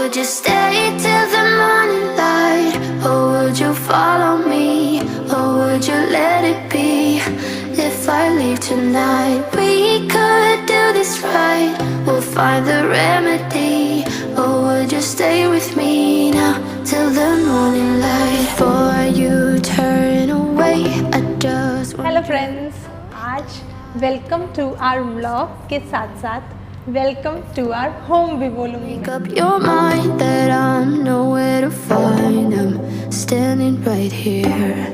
would you stay till the morning light? Or would you follow me? Or would you let it be? If I leave tonight, we could do this right. We'll find the remedy. Or would you stay with me now till the morning light? Before you turn away, I just want. Hello friends, आज welcome to our vlog के साथ साथ welcome to our home भी बोलूँगी। Make up your mind that I'm nowhere to find. I'm standing right here.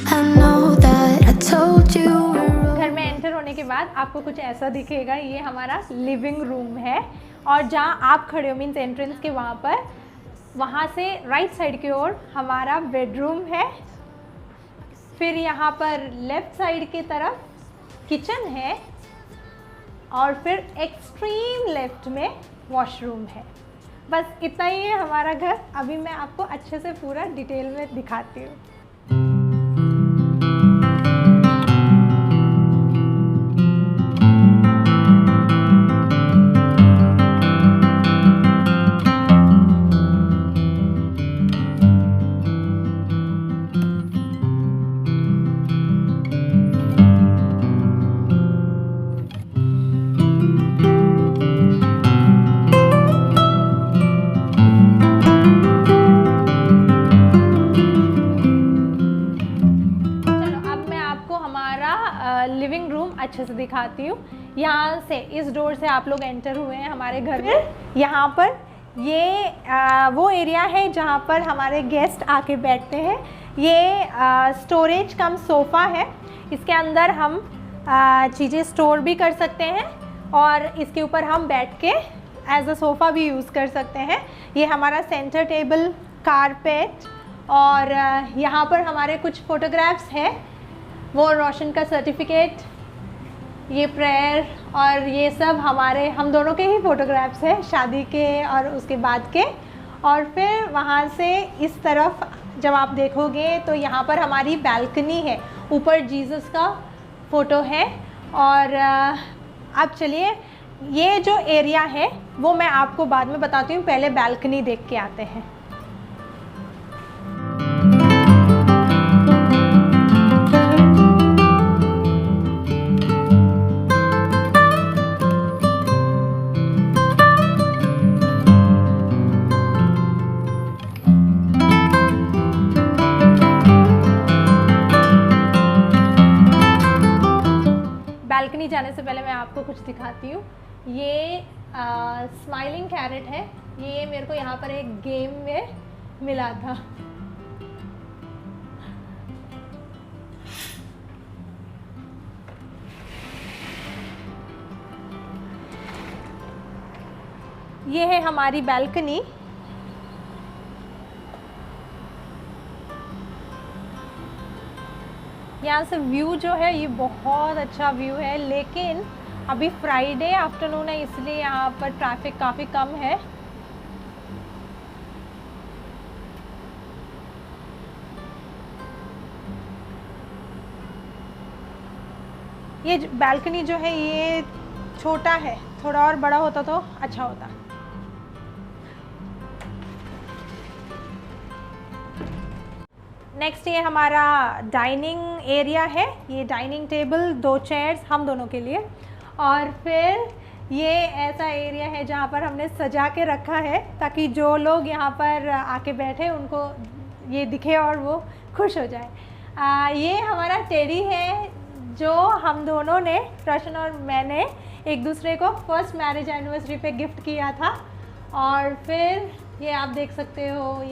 I know that I told you. घर में enter होने के बाद आपको कुछ ऐसा दिखेगा। ये हमारा लिविंग रूम है और जहाँ आप खड़े हो मीन्स एंट्रेंस के वहाँ से राइट साइड की ओर हमारा बेडरूम है। फिर यहाँ पर लेफ़्ट साइड की तरफ किचन है और फिर एक्सट्रीम लेफ्ट में वॉशरूम है। बस इतना ही है हमारा घर। अभी मैं आपको अच्छे से पूरा डिटेल में दिखाती हूँ। लिविंग रूम अच्छे से दिखाती हूँ। यहाँ से इस डोर से आप लोग एंटर हुए हैं हमारे घर में। यहाँ पर ये वो एरिया है जहाँ पर हमारे गेस्ट आके बैठते हैं। ये स्टोरेज कम सोफ़ा है। इसके अंदर हम चीज़ें स्टोर भी कर सकते हैं और इसके ऊपर हम बैठ के एज अ सोफ़ा भी यूज़ कर सकते हैं। ये हमारा सेंटर टेबल, कारपेट और यहाँ पर हमारे कुछ फ़ोटोग्राफ्स हैं। वो रोशन का सर्टिफिकेट, ये प्रेयर और ये सब हम दोनों के ही फ़ोटोग्राफ्स हैं, शादी के और उसके बाद के। और फिर वहाँ से इस तरफ जब आप देखोगे तो यहाँ पर हमारी बैल्कनी है। ऊपर जीसस का फ़ोटो है। और अब चलिए ये जो एरिया है वो मैं आपको बाद में बताती हूँ। पहले बैल्कनी देख के आते हैं। बैल्कनी जाने से पहले मैं आपको कुछ दिखाती हूँ। ये स्माइलिंग कैरेट है। ये मेरे को यहाँ पर एक गेम में मिला था। ये है हमारी बैल्कनी। यहाँ से व्यू जो है ये बहुत अच्छा व्यू है, लेकिन अभी फ्राइडे आफ्टरनून है इसलिए यहाँ पर ट्रैफिक काफ़ी कम है। ये बैल्कनी जो है ये छोटा है, थोड़ा और बड़ा होता तो अच्छा होता। नेक्स्ट ये हमारा डाइनिंग एरिया है। ये डाइनिंग टेबल, 2 चेयर्स हम दोनों के लिए। और फिर ये ऐसा एरिया है जहाँ पर हमने सजा के रखा है ताकि जो लोग यहाँ पर आके बैठे उनको ये दिखे और वो खुश हो जाए। ये हमारा टेडी है जो हम दोनों ने, रोशन और मैंने, एक दूसरे को फर्स्ट मैरिज एनिवर्सरी पे गिफ्ट किया था। और फिर ये आप देख सकते हो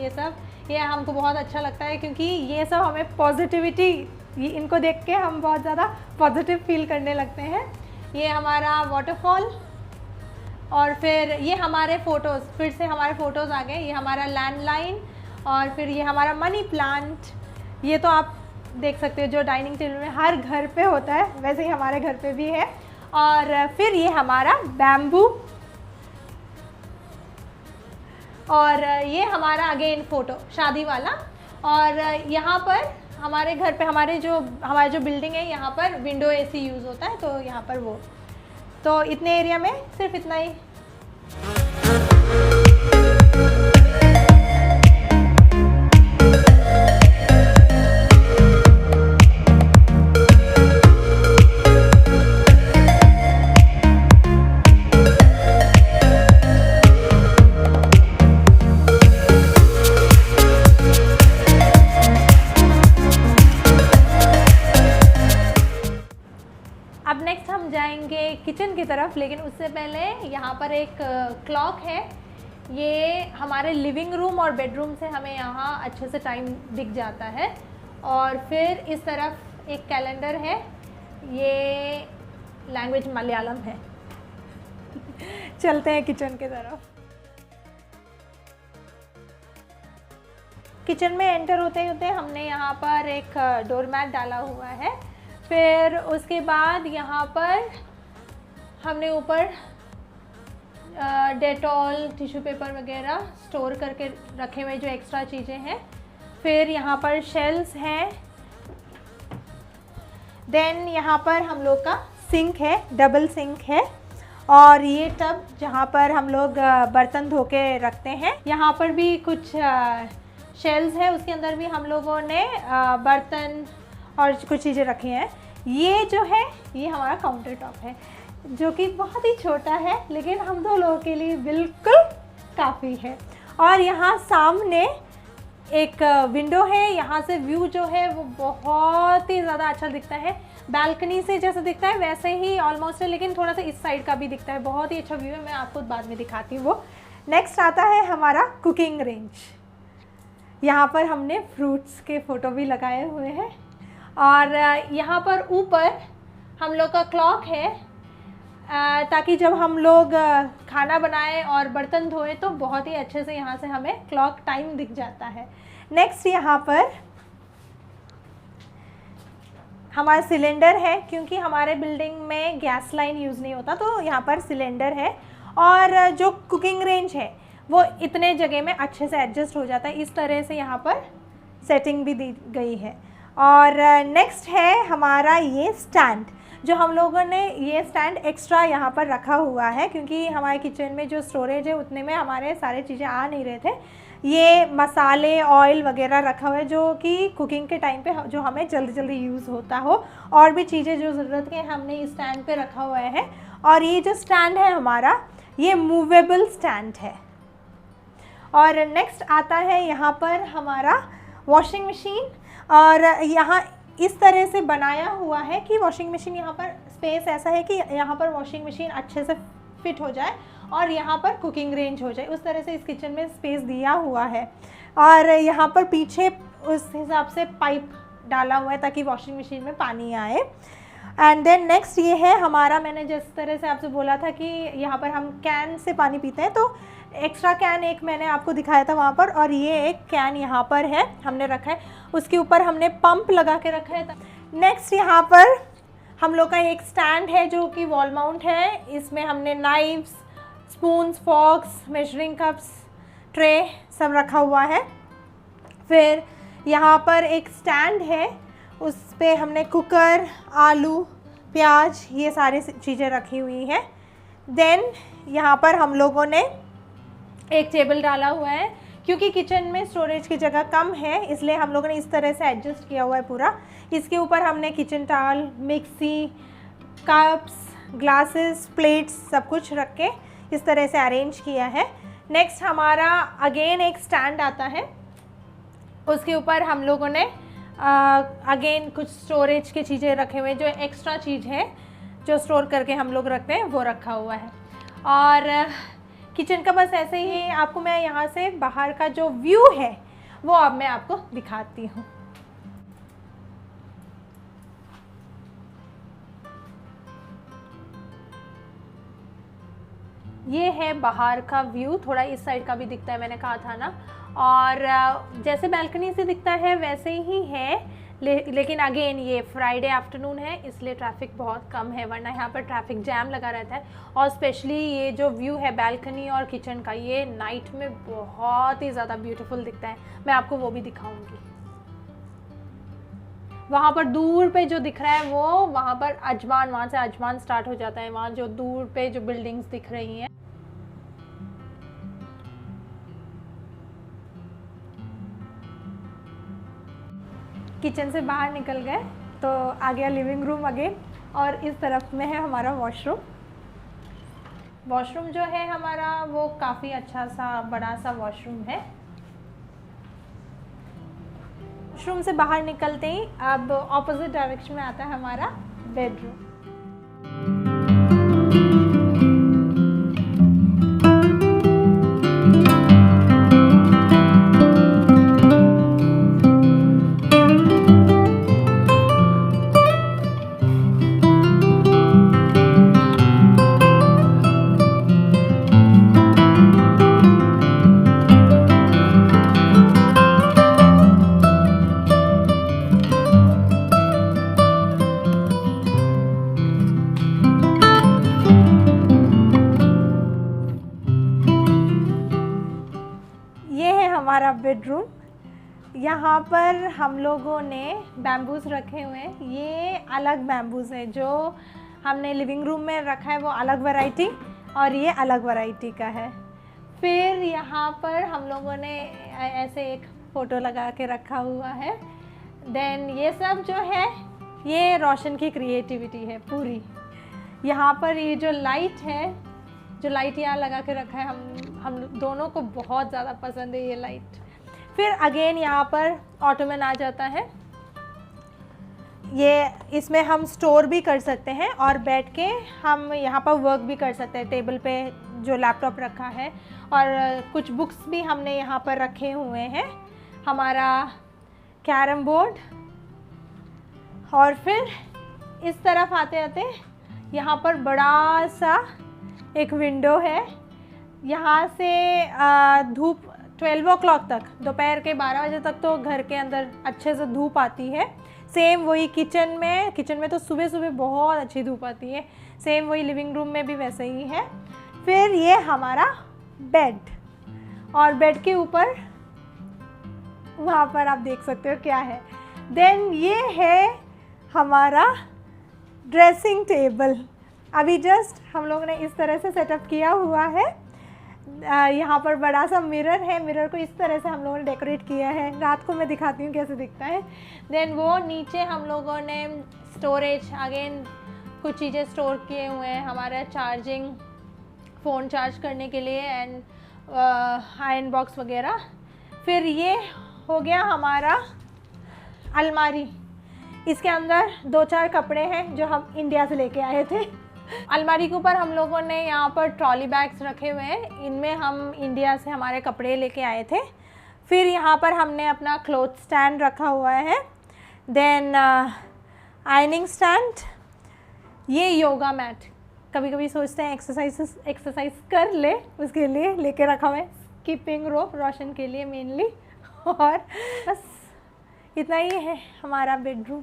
ये हमको बहुत अच्छा लगता है क्योंकि ये सब हमें पॉजिटिविटी, इनको देख के हम बहुत ज़्यादा पॉजिटिव फील करने लगते हैं। ये हमारा वाटरफॉल और फिर ये हमारे फ़ोटोज़, फिर से हमारे फ़ोटोज़ आ गए। ये हमारा लैंडलाइन और फिर ये हमारा मनी प्लांट। ये तो आप देख सकते हो जो डाइनिंग टेबल में हर घर पे होता है, वैसे ही हमारे घर पे भी है। और फिर ये हमारा बैम्बू और ये हमारा अगेन फ़ोटो शादी वाला। और यहाँ पर हमारे घर पे हमारी जो बिल्डिंग है यहाँ पर विंडो एसी यूज़ होता है, तो यहाँ पर वो, तो इतने एरिया में सिर्फ इतना ही। किचन की तरफ, लेकिन उससे पहले यहाँ पर एक क्लॉक है। ये हमारे लिविंग रूम और बेडरूम से हमें यहाँ अच्छे से टाइम दिख जाता है। और फिर इस तरफ एक कैलेंडर है, ये लैंग्वेज मलयालम है। चलते हैं किचन की तरफ। किचन में एंटर होते होते हमने यहाँ पर एक डोरमैट डाला हुआ है। फिर उसके बाद यहाँ पर हमने ऊपर डेटॉल, टिश्यू पेपर वगैरह स्टोर करके रखे हुए जो एक्स्ट्रा चीज़ें हैं। फिर यहाँ पर शेल्स हैं। देन यहाँ पर हम लोग का सिंक है, डबल सिंक है। और ये टब जहाँ पर हम लोग बर्तन धो के रखते हैं। यहाँ पर भी कुछ शेल्स है, उसके अंदर भी हम लोगों ने बर्तन और कुछ चीज़ें रखी हैं। ये जो है ये हमारा काउंटर टॉप है, जो कि बहुत ही छोटा है, लेकिन हम 2 लोगों के लिए बिल्कुल काफ़ी है। और यहाँ सामने एक विंडो है, यहाँ से व्यू जो है वो बहुत ही ज़्यादा अच्छा दिखता है। बालकनी से जैसा दिखता है वैसे ही ऑलमोस्ट है, लेकिन थोड़ा सा इस साइड का भी दिखता है। बहुत ही अच्छा व्यू है, मैं आपको बाद में दिखाती हूँ वो। नेक्स्ट आता है हमारा कुकिंग रेंज। यहाँ पर हमने फ्रूट्स के फ़ोटो भी लगाए हुए हैं। और यहाँ पर ऊपर हम लोग का क्लॉक है, ताकि जब हम लोग खाना बनाएं और बर्तन धोएं तो बहुत ही अच्छे से यहाँ से हमें क्लॉक टाइम दिख जाता है। नेक्स्ट यहाँ पर हमारा सिलेंडर है, क्योंकि हमारे बिल्डिंग में गैस लाइन यूज़ नहीं होता, तो यहाँ पर सिलेंडर है। और जो कुकिंग रेंज है वो इतने जगह में अच्छे से एडजस्ट हो जाता है। इस तरह से यहाँ पर सेटिंग भी दी गई है। और नेक्स्ट है हमारा ये स्टैंड, जो हम लोगों ने ये स्टैंड एक्स्ट्रा यहाँ पर रखा हुआ है, क्योंकि हमारे किचन में जो स्टोरेज है उतने में हमारे सारे चीज़ें आ नहीं रहे थे। ये मसाले, ऑयल वगैरह रखा हुआ है, जो कि कुकिंग के टाइम पे जो हमें जल्दी जल्दी यूज़ होता हो। और भी चीज़ें जो ज़रूरत के हमने इस स्टैंड पे रखा हुआ है। और ये जो स्टैंड है हमारा, ये मूवेबल स्टैंड है। और नेक्स्ट आता है यहाँ पर हमारा वॉशिंग मशीन। और यहाँ इस तरह से बनाया हुआ है कि वॉशिंग मशीन, यहाँ पर स्पेस ऐसा है कि यहाँ पर वॉशिंग मशीन अच्छे से फिट हो जाए और यहाँ पर कुकिंग रेंज हो जाए। उस तरह से इस किचन में स्पेस दिया हुआ है। और यहाँ पर पीछे उस हिसाब से पाइप डाला हुआ है ताकि वॉशिंग मशीन में पानी आए। एंड देन नेक्स्ट ये है हमारा, मैंने जिस तरह से आपसे बोला था कि यहाँ पर हम कैन से पानी पीते हैं, तो एक्स्ट्रा कैन एक मैंने आपको दिखाया था वहाँ पर, और ये एक कैन यहाँ पर है, हमने रखा है। उसके ऊपर हमने पंप लगा के रखा है। नेक्स्ट यहाँ पर हम लोग का एक स्टैंड है जो कि वॉल माउंट है। इसमें हमने knifes, spoons, forks, measuring cups, tray सब रखा हुआ है। फिर यहाँ पर एक स्टैंड है, उस पे हमने कुकर, आलू, प्याज, ये सारी चीज़ें रखी हुई हैं। देन यहाँ पर हम लोगों ने एक टेबल डाला हुआ है, क्योंकि किचन में स्टोरेज की जगह कम है, इसलिए हम लोगों ने इस तरह से एडजस्ट किया हुआ है पूरा। इसके ऊपर हमने kitchen towel, mixie, cups, glasses, plates सब कुछ रख के इस तरह से अरेंज किया है। नेक्स्ट हमारा अगेन एक स्टैंड आता है, उसके ऊपर हम लोगों ने अगेन कुछ स्टोरेज की चीज़ें रखे हुए हैं, जो एक्स्ट्रा चीज़ है जो स्टोर करके हम लोग रखते हैं वो रखा हुआ है। और किचन का बस ऐसे ही आपको मैं यहाँ से बाहर का जो व्यू है वो अब मैं आपको दिखाती हूँ। ये है बाहर का व्यू, थोड़ा इस साइड का भी दिखता है, मैंने कहा था ना। और जैसे बालकनी से दिखता है वैसे ही है, लेकिन अगेन ये फ्राइडे आफ्टरनून है इसलिए ट्रैफिक बहुत कम है, वरना यहाँ पर ट्रैफिक जैम लगा रहता है। और स्पेशली ये जो व्यू है बालकनी और किचन का, ये नाइट में बहुत ही ज़्यादा ब्यूटीफुल दिखता है। मैं आपको वो भी दिखाऊंगी। वहाँ पर दूर पे जो दिख रहा है वो वहाँ पर अजमान, वहाँ से अजमान स्टार्ट हो जाता है, वहाँ जो दूर पे जो बिल्डिंग्स दिख रही हैं। किचन से बाहर निकल गए तो आ गया लिविंग रूम अगेन, और इस तरफ में है हमारा वॉशरूम। वॉशरूम जो है हमारा वो काफ़ी अच्छा सा बड़ा सा वॉशरूम है। वॉशरूम से बाहर निकलते ही अब ऑपोजिट डायरेक्शन में आता है हमारा बेडरूम। हमारा बेडरूम। यहाँ पर हम लोगों ने बैम्बूज रखे हुए हैं। ये अलग बैम्बूज है, जो हमने लिविंग रूम में रखा है वो अलग वैरायटी, और ये अलग वैरायटी का है। फिर यहाँ पर हम लोगों ने ऐसे एक फ़ोटो लगा के रखा हुआ है। देन ये सब जो है ये रोशन की क्रिएटिविटी है पूरी। यहाँ पर ये जो लाइट है, जो लाइट यहाँ लगा के रखा है, हम दोनों को बहुत ज़्यादा पसंद है ये लाइट। फिर अगेन यहाँ पर ऑटोमन आ जाता है। ये इसमें हम स्टोर भी कर सकते हैं और बैठ के हम यहाँ पर वर्क भी कर सकते हैं। टेबल पे जो लैपटॉप रखा है, और कुछ बुक्स भी हमने यहाँ पर रखे हुए हैं। हमारा कैरम बोर्ड। और फिर इस तरफ आते आते यहाँ पर बड़ा सा एक विंडो है। यहाँ से धूप 12 o'clock तक, दोपहर के 12 बजे तक तो घर के अंदर अच्छे से धूप आती है। सेम वही किचन में तो सुबह सुबह बहुत अच्छी धूप आती है। सेम वही लिविंग रूम में भी वैसे ही है। फिर ये हमारा बेड, और बेड के ऊपर वहाँ पर आप देख सकते हो क्या है। देन ये है हमारा ड्रेसिंग टेबल। अभी जस्ट हम लोगों ने इस तरह से सेटअप किया हुआ है। यहाँ पर बड़ा सा मिरर है। मिरर को इस तरह से हम लोगों ने डेकोरेट किया है। रात को मैं दिखाती हूँ कैसे दिखता है। देन वो नीचे हम लोगों ने स्टोरेज, अगेन कुछ चीज़ें स्टोर किए हुए हैं। हमारा चार्जिंग, फ़ोन चार्ज करने के लिए, एंड आयरन बॉक्स वगैरह। फिर ये हो गया हमारा अलमारी। इसके अंदर 2-4 कपड़े हैं जो हम इंडिया से लेके आए थे। अलमारी के ऊपर हम लोगों ने यहाँ पर ट्रॉली बैग्स रखे हुए हैं। इनमें हम इंडिया से हमारे कपड़े लेके आए थे। फिर यहाँ पर हमने अपना क्लॉथ स्टैंड रखा हुआ है। Then ironing stand. ये योगा मैट, कभी कभी सोचते हैं एक्सरसाइज कर ले, उसके लिए लेके रखा हुआ है। स्किपिंग रोप रोशन के लिए मेनली। और बस इतना ही है हमारा बेडरूम।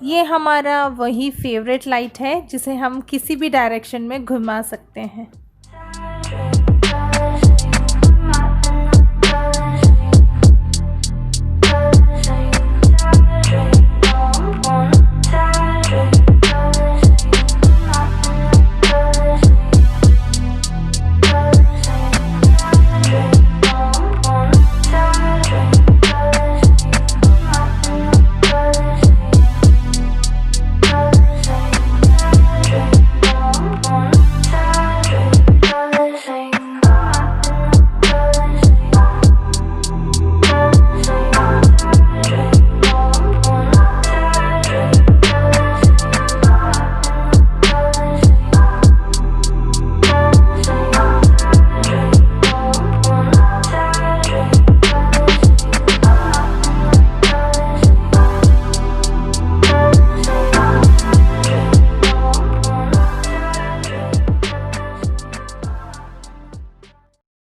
ये हमारा वही फेवरेट लाइट है जिसे हम किसी भी डायरेक्शन में घुमा सकते हैं।